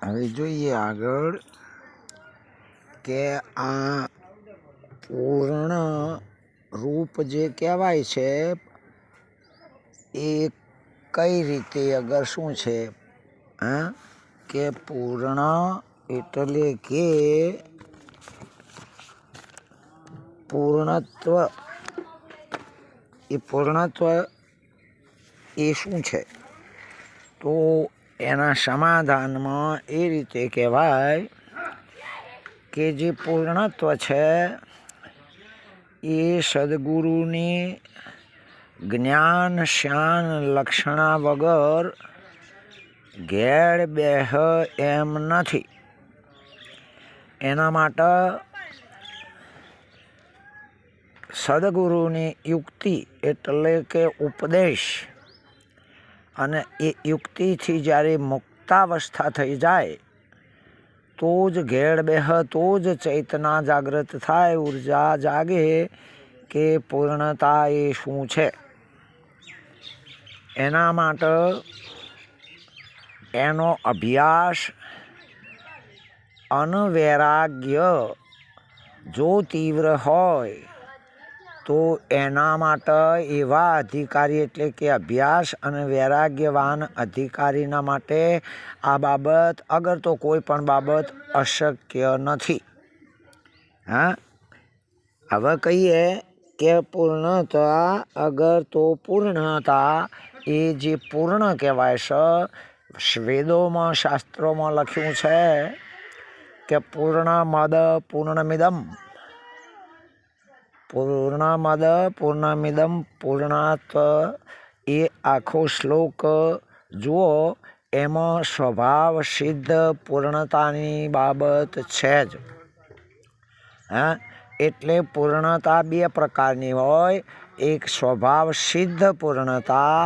હવે જોઈએ આગળ કે આ પૂર્ણ રૂપ જે કહેવાય છે એ કઈ રીતે અગર શું છે કે પૂર્ણ એટલે કે પૂર્ણત્વ એ શું છે તો એના સમાધાનમાં એ રીતે કહેવાય કે જે પૂર્ણત્વ છે એ સદગુરુની જ્ઞાન શાન લક્ષણા વગર ઘેર બેહ એમ નથી. એના માટે સદગુરુની યુક્તિ એટલે કે ઉપદેશ અને એ યુક્તિથી જ્યારે મુક્તાવસ્થા થઈ જાય તો જ ઘેર બેહ, તો જ ચૈતના જાગૃત થાય, ઉર્જા જાગે કે પૂર્ણતા એ શું છે. એના માટે એનો અભ્યાસ અને વૈરાગ્ય જો તીવ્ર હોય તો એના માટે એવા અધિકારી એટલે કે અભ્યાસ અને વૈરાગ્યવાન અધિકારીના માટે આ બાબત અગર તો કોઈ પણ બાબત અશક્ય નથી. હવે કહીએ કે પૂર્ણતા અગર તો પૂર્ણતા એ જે પૂર્ણ કહેવાય છે, વેદોમાં શાસ્ત્રોમાં લખ્યું છે કે પૂર્ણમદ પૂર્ણમિદમ પૂર્ણાત એ આખો શ્લોક જુઓ, એમાં સ્વભાવ સિદ્ધ પૂર્ણતાની બાબત છે જ. એટલે પૂર્ણતા બે પ્રકારની હોય. એક સ્વભાવ સિદ્ધ પૂર્ણતા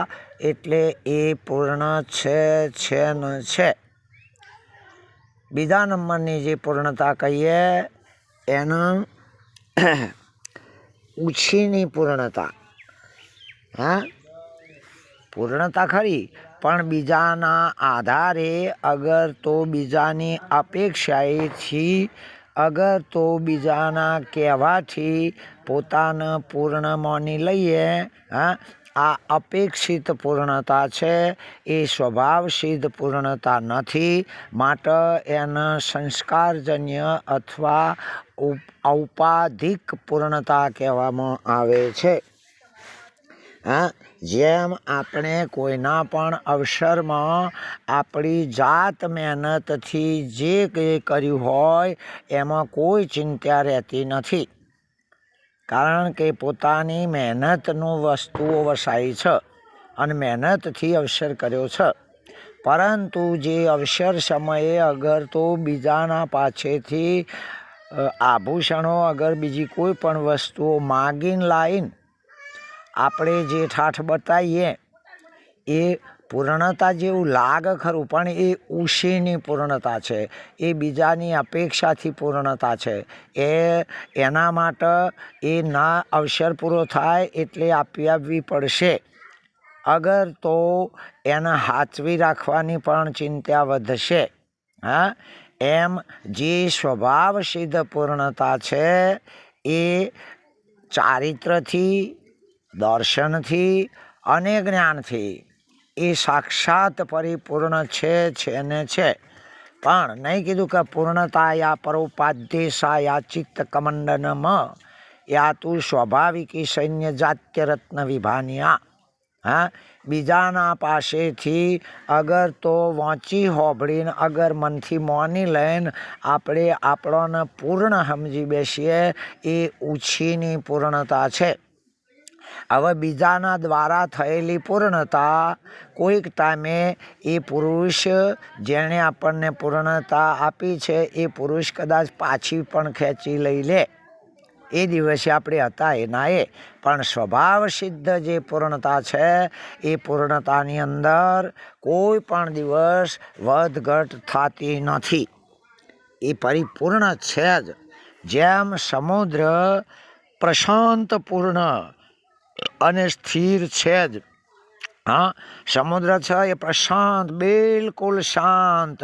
એટલે એ પૂર્ણ છે ને છે. બીજા નંબરની જે પૂર્ણતા કહીએ એને ઉછીની પૂર્ણતા. પૂર્ણતા ખરી પણ બીજાના આધારે અગર તો બીજાની અપેક્ષાએથી અગર તો બીજાના કહેવાથી પોતાને પૂર્ણ માની લઈએ, આ અપેક્ષિત પૂર્ણતા છે, એ સ્વભાવ સિદ્ધ પૂર્ણતા નથી. માટે એને સંસ્કારજન્ય અથવા ઔપાધિક પૂર્ણતા કહેવામાં આવે છે. જેમ આપણે કોઈના પણ અવસરમાં આપણી જાત મહેનતથી જે કંઈ કર્યું હોય એમાં કોઈ ચિંતા રહેતી નથી, કારણ કે પોતાની મહેનતનું વસ્તુઓ વસાઈ છે અને મહેનતથી અવસર કર્યો છે. પરંતુ જે અવસર સમયે અગર તો બીજાના પાસેથી આભૂષણો અગર બીજી કોઈ પણ વસ્તુઓ માગીને લાવીને આપણે જે ઠાઠ બતાવીએ એ પૂર્ણતા જેવું લાગે ખરું, પણ એ ઉશીની પૂર્ણતા છે. એ બીજાની અપેક્ષાથી પૂર્ણતા છે. એના માટે એ ના અવસર પૂરો થાય એટલે આપવી પડશે. અગર તો એને સાચવી રાખવાની પણ ચિંતા વધશે. એમ જે સ્વભાવ સિદ્ધ પૂર્ણતા છે એ ચારિત્રથી, દર્શનથી અને જ્ઞાનથી એ સાક્ષાત પરિપૂર્ણ છે ને છે. પણ નહીં કીધું કે પૂર્ણતા યા પરોપાધ્યેશા યા ચિત્ત કમંડનમ યા તું સ્વાભાવિકી સૈન્ય જાત્ય રત્ન વિભાનિયા. બીજાના પાસેથી અગર તો વાંચી હોબળીને અગર મનથી માની લઈને આપણે આપણને પૂર્ણ સમજી બેસીએ એ ઉછીની પૂર્ણતા છે. હવે બીજાના દ્વારા થયેલી પૂર્ણતા કોઈક ટાઈમે એ પુરુષ જેણે આપણને પૂર્ણતા આપી છે એ પુરુષ કદાચ પાછી પણ ખેંચી લઈ લે. એ દિવસે આપણે હતા એના પણ સ્વભાવ સિદ્ધ જે પૂર્ણતા છે એ પૂર્ણતાની અંદર કોઈ પણ દિવસ વધઘટ થતી નથી. એ પરિપૂર્ણ છે જ. જેમ સમુદ્ર પ્રશાંત પૂર્ણ અને સ્થિર છે જ, હા, સમુદ્ર છે એ પ્રશાંત, બિલકુલ શાંત,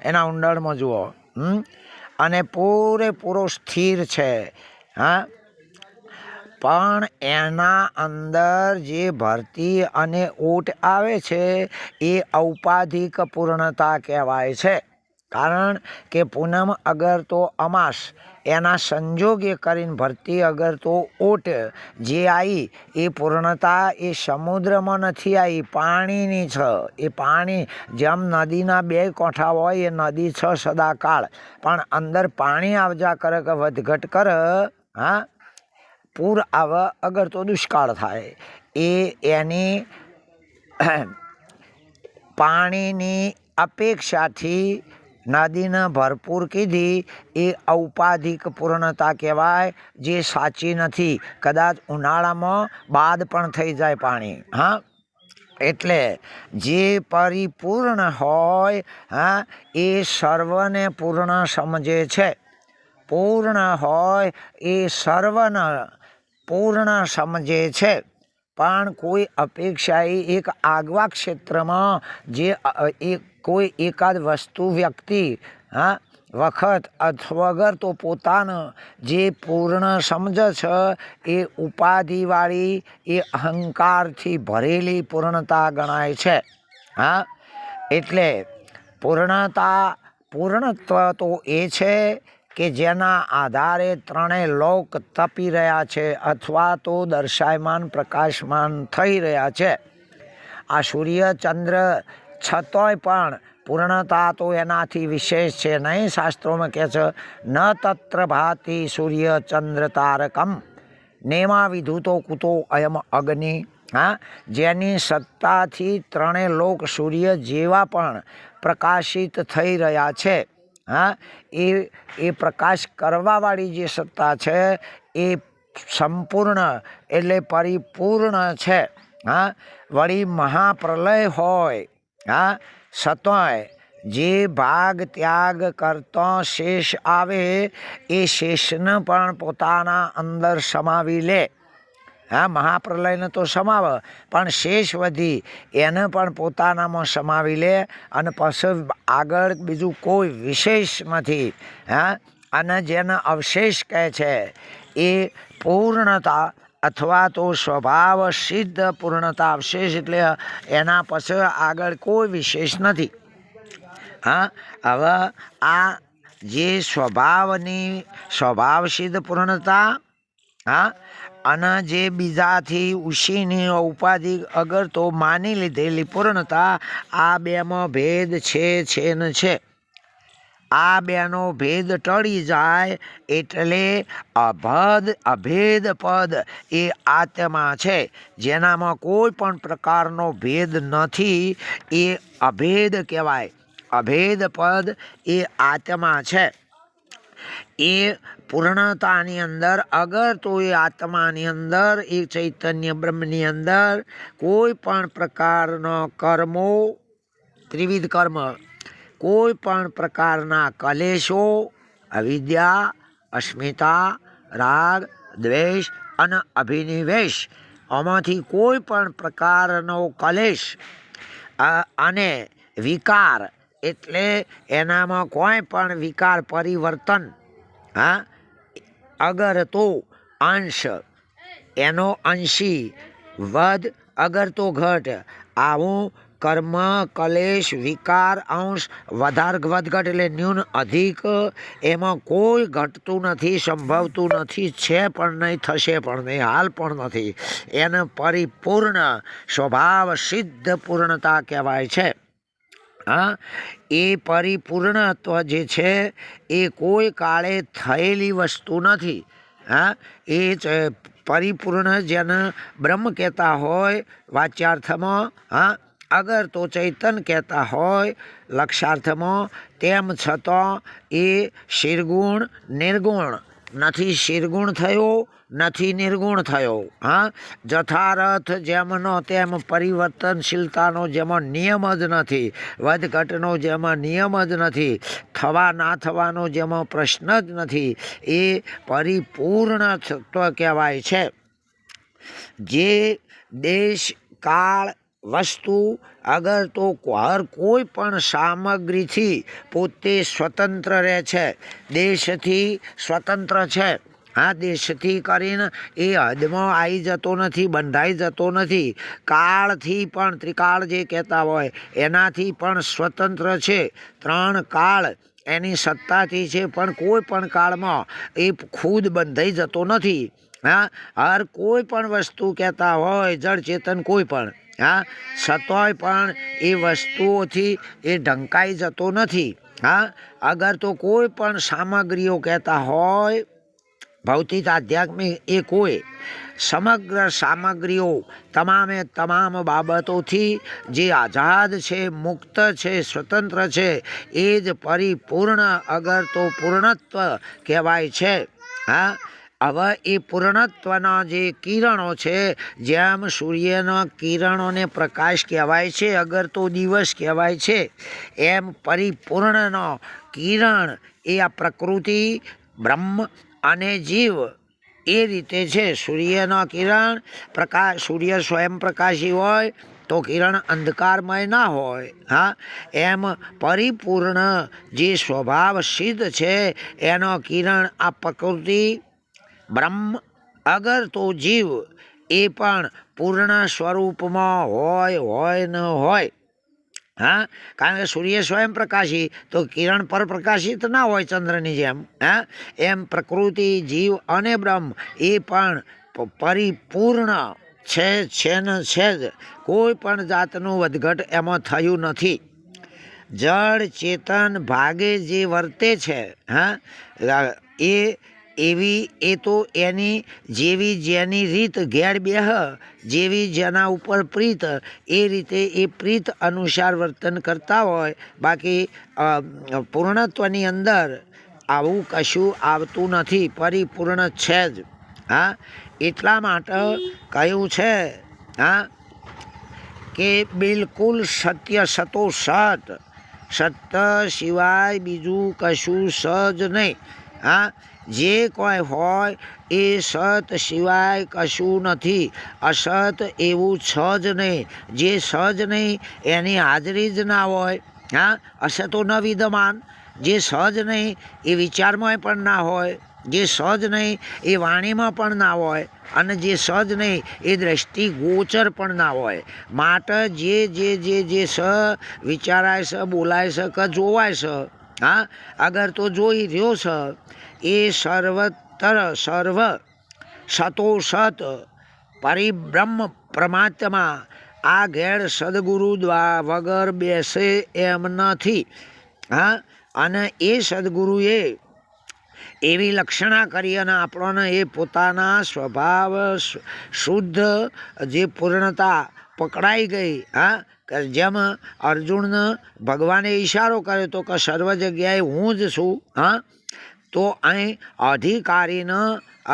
એના ઊંડાણમાં જુઓ, અને પૂરેપૂરો સ્થિર છે. હા, પણ એના અંદર જે ભરતી અને ઊટ આવે છે એ ઔપાધિક પૂર્ણતા કહેવાય છે. કારણ કે પૂનમ અગર તો અમાસ એના સંજોગે કરીને ભરતી અગર તો ઊટ જે આવી એ પૂર્ણતા એ સમુદ્રમાં નથી આવી, પાણીની છે. એ પાણી જેમ નદીના બે કોઠા હોય એ નદી છે સદાકાળ, પણ અંદર પાણી આવજા કરે કે વધઘટ કરે, હા, પૂર આવે અગર તો દુષ્કાળ થાય. એની પાણીની અપેક્ષાથી નદીને ભરપૂર કીધી એ ઔપાધિક પૂર્ણતા કહેવાય, જે સાચી નથી. કદાચ ઉનાળામાં બાદ પણ થઈ જાય પાણી. હા, એટલે જે પરિપૂર્ણ હોય, હા, એ સર્વને પૂર્ણ સમજે છે. પૂર્ણ હોય એ સર્વને પૂર્ણ સમજે છે. પણ કોઈ અપેક્ષાએ એક આગવા ક્ષેત્રમાં જે કોઈ એકાદ વસ્તુ, વ્યક્તિ, હા, વખત અથવા વગર તો પોતાને જે પૂર્ણ સમજે છે એ ઉપાધિવાળી, એ અહંકારથી ભરેલી પૂર્ણતા ગણાય છે. હા, એટલે પૂર્ણત્વ તો એ છે કે જેના આધારે ત્રણેય લોક તપી રહ્યા છે અથવા તો દર્શાયમાન, પ્રકાશમાન થઈ રહ્યા છે. આ સૂર્ય ચંદ્ર છતોય પણ પૂર્ણતા તો એનાથી વિશેષ છે નહીં. શાસ્ત્રોમાં કહે છે ન તત્ર ભાતિ સૂર્ય ચંદ્ર તારકમ નેમા વિધુતો કુતો અયમ અગ્નિ. હા, જેની સત્તાથી ત્રણેય લોક સૂર્ય જેવા પણ પ્રકાશિત થઈ રહ્યા છે. હા, એ પ્રકાશ કરવાવાળી જે સત્તા છે એ સંપૂર્ણ એટલે પરિપૂર્ણ છે. હા, વળી મહાપ્રલય હોય, હા, સતોય જે ભાગ ત્યાગ કરતો શેષ આવે એ શેષને પણ પોતાના અંદર સમાવી લે. હા, મહાપ્રલયને તો સમાવે, પણ શેષ વધી એને પણ પોતાનામાં સમાવી લે, અને પછી આગળ બીજું કોઈ વિશેષ નથી. હા, અને જેને અવશેષ કહે છે એ પૂર્ણતા અથવા તો સ્વભાવ સિદ્ધ પૂર્ણતા. અવશેષ એટલે એના પછી આગળ કોઈ વિશેષ નથી. હા, હવે આ જે સ્વભાવ સિદ્ધ પૂર્ણતા, હા, અને જે બીજાથી ઉશીની ઉપાધિ અગર તો માની લીધેલી પૂર્ણતા, આ બેમાં ભેદ છે ને છે. આ બેનો ભેદ ટળી જાય એટલે અભેદ પદ એ આત્મા છે. જેનામાં કોઈ પણ પ્રકારનો ભેદ નથી એ અભેદ કહેવાય. અભેદ પદ એ આત્મા છે. એ પૂર્ણતાની અંદર અગર તો એ આત્માની અંદર, એ ચૈતન્ય બ્રહ્મની અંદર કોઈ પણ પ્રકારનો કર્મો, ત્રિવિધ કર્મ, કોઈ પણ પ્રકારના કલેશો, અવિદ્યા, અસ્મિતા, રાગ, દ્વેષ અને અભિનિવેશ, આમાંથી કોઈ પણ પ્રકારનો કલેશ અને વિકાર, એટલે એનામાં કોઈ પણ વિકાર પરિવર્તન, હા, અગર તો અંશ એનો અંશી વધ અગર તો ઘટ, આવું કર્મ, કલેશ, વિકાર, અંશ, વધાર વધઘટ એટલે ન્યૂન અધિક, એમાં કોઈ ઘટતું નથી, સંભવતું નથી, છે પણ નહીં, થશે પણ નહીં, હાલ પણ નથી. એને પરિપૂર્ણ સ્વભાવ સિદ્ધ પૂર્ણતા કહેવાય છે. હા, એ પરિપૂર્ણત્વ જે છે એ કોઈ કાળે થયેલી વસ્તુ નથી. હા, એ પરિપૂર્ણ જેને બ્રહ્મ કહેતા હોય વાચ્યાર્થમાં, હા, અગર તો ચૈતન કહેતા હોય લક્ષાર્થમાં, તેમ છતાં એ શિરગુણ નિર્ગુણ નથી. શિરગુણ થયો નથી, નિર્ગુણ થયો. હા, જથારથ જેમનો તેમ પરિવર્તનશીલતાનો જેમાં નિયમ જ નથી, વધઘટનો જેમાં નિયમ જ નથી, થવા ના થવાનો જેમાં પ્રશ્ન જ નથી, એ પરિપૂર્ણ તત્વ કહેવાય છે. જે દેશ કાળ વસ્તુ અગર તો હર કોઈ પણ સામગ્રીથી પોતે સ્વતંત્ર રહે છે, દેશથી સ્વતંત્ર છે. હા, દેશથી કરીને એ હદમાં આવી જતો નથી, બંધાઈ જતો નથી. કાળથી પણ ત્રિકાળ જે કહેતા હોય એનાથી પણ સ્વતંત્ર છે. 3 કાળ એની સત્તાથી છે, પણ કોઈ પણ કાળમાં એ ખુદ બંધાઈ જતો નથી. હા, હર કોઈ પણ વસ્તુ કહેતા હોય જળ ચેતન કોઈ પણ, હા, છતાંય પણ એ વસ્તુઓથી એ ઢંકાઈ જતો નથી. હા, અગર તો કોઈ પણ સામગ્રીઓ કહેતા હોય ભૌતિક આધ્યાત્મિક એ કોઈ સમગ્ર સામગ્રીઓ તમામે તમામ બાબતોથી જે આઝાદ છે, મુક્ત છે, સ્વતંત્ર છે, એ જ પરિપૂર્ણ અગર તો પૂર્ણત્વ કહેવાય છે. હા, હવે એ પૂર્ણત્વના જે કિરણો છે, જેમ સૂર્યના કિરણોને પ્રકાશ કહેવાય છે, અગર તો દિવસ કહેવાય છે, એમ પરિપૂર્ણનો કિરણ એ આ પ્રકૃતિ, બ્રહ્મ અને જીવ એ રીતે છે. સૂર્યનો કિરણ પ્રકાશ, સૂર્ય સ્વયં પ્રકાશી હોય તો કિરણ અંધકારમય ના હોય. હા, એમ પરિપૂર્ણ જે સ્વભાવ સિદ્ધ છે એનો કિરણ આ પ્રકૃતિ, બ્રહ્મ અગર તો જીવ એ પણ પૂર્ણ સ્વરૂપમાં હોય ન હોય. હા, કારણ કે સૂર્ય સ્વયં પ્રકાશી તો કિરણ પર પ્રકાશિત ના હોય ચંદ્રની જેમ. હા, એમ પ્રકૃતિ, જીવ અને બ્રહ્મ એ પણ પરિપૂર્ણ છે ને છે જ. કોઈ પણ જાતનું વધઘટ એમાં થયું નથી. જળ ચેતન ભાગે જે વર્તે છે, હા, એ તો એની જેવી જેની રીત ઘેર બેહ, જેવી જેના ઉપર પ્રીત એ રીતે એ પ્રીત અનુસાર વર્તન કરતા હોય. બાકી પૂર્ણત્વની અંદર આવું કશું આવતું નથી, પરિપૂર્ણ છે જ. હા, એટલા માટે કહ્યું છે, હા, કે બિલકુલ સત્ય સતો સત, સત્ય સિવાય બીજું કશું સજ નહીં. હા, જે કોઈ હોય એ સત સિવાય કશું નથી. અસત એવું છ જ નહીં. જે સજ નહીં એની હાજરી જ ના હોય. હા, અસતો ન વિદ્યમાન. જે સહજ નહીં એ વિચારમાં પણ ના હોય, જે સહજ નહીં એ વાણીમાં પણ ના હોય, અને જે સહજ નહીં એ દ્રષ્ટિ ગોચર પણ ના હોય. માટે જે જે જે જે સ વિચારાય છે, બોલાય છે કે જોવાય છે, હા, અગર તો જોઈ રહ્યો છે એ સર્વત્ર સર્વ સતો સત પરિબ્રહ્મ પરમાત્મા આ ઘેર સદગુરુ વગર બેસે એમ નથી. હા, અને એ સદગુરુએ એવી લક્ષણા કરી અને આપણને એ પોતાના સ્વભાવ શુદ્ધ જે પૂર્ણતા પકડાઈ ગઈ. હા, જેમ અર્જુનને ભગવાને ઈશારો કર્યો તો કે સર્વ જગ્યાએ હું જ છું. હા, તો અહીં અધિકારીને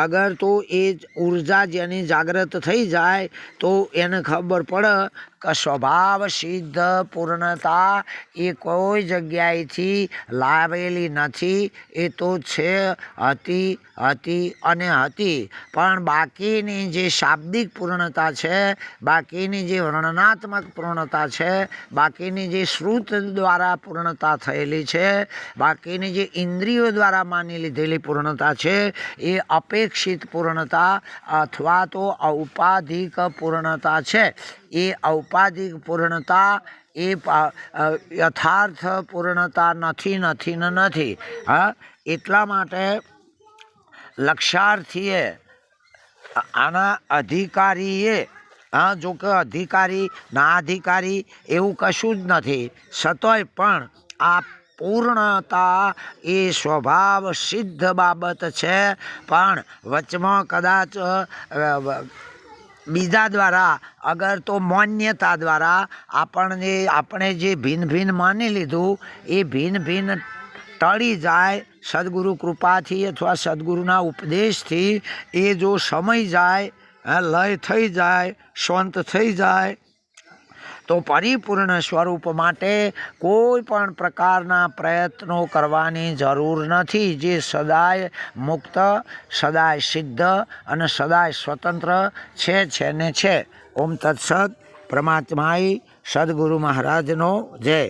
અગર તો એ ઉર્જા જેની જાગૃત થઈ જાય તો એને ખબર પડે કે સ્વભાવ સિદ્ધ પૂર્ણતા એ કોઈ જગ્યાએથી લાવેલી નથી. એ તો છે, હતી અને હતી. પણ બાકીની જે શાબ્દિક પૂર્ણતા છે, બાકીની જે વર્ણનાત્મક પૂર્ણતા છે, બાકીની જે શ્રુત દ્વારા પૂર્ણતા થયેલી છે, બાકીની જે ઇન્દ્રિયો દ્વારા માની લીધેલી પૂર્ણતા છે, એ અપેક્ષિત પૂર્ણતા અથવા તો ઔપાધિક પૂર્ણતા છે. એ ઔપાધિક પૂર્ણતા એ યથાર્થ પૂર્ણતા નથી. હા, એટલા માટે લક્ષાર્થીએ આના અધિકારીએ, હા, જો કે અધિકારી ના અધિકારી એવું કશું જ નથી, છતાંય પણ આ પૂર્ણતા એ સ્વભાવ સિદ્ધ બાબત છે. પણ વચમાં કદાચ બીજા દ્વારા અગર તો માન્યતા દ્વારા આપણે જે ભિન્ન ભિન્ન માની લીધું એ ભિન્ન ભિન્ન ટળી જાય સદગુરુ કૃપાથી અથવા સદગુરુના ઉપદેશથી. એ જો સમય જાય, લય થઈ જાય, શાંત થઈ જાય તો પરિપૂર્ણ સ્વરૂપ માટે કોઈ પણ પ્રકારના પ્રયત્નો કરવાની જરૂર નથી. જે સદાય મુક્ત, સદાય સિદ્ધ અને સદાય સ્વતંત્ર છે ને છે. ઓમ તત્સત. પરમાત્માએ સદગુરુ મહારાજનો જે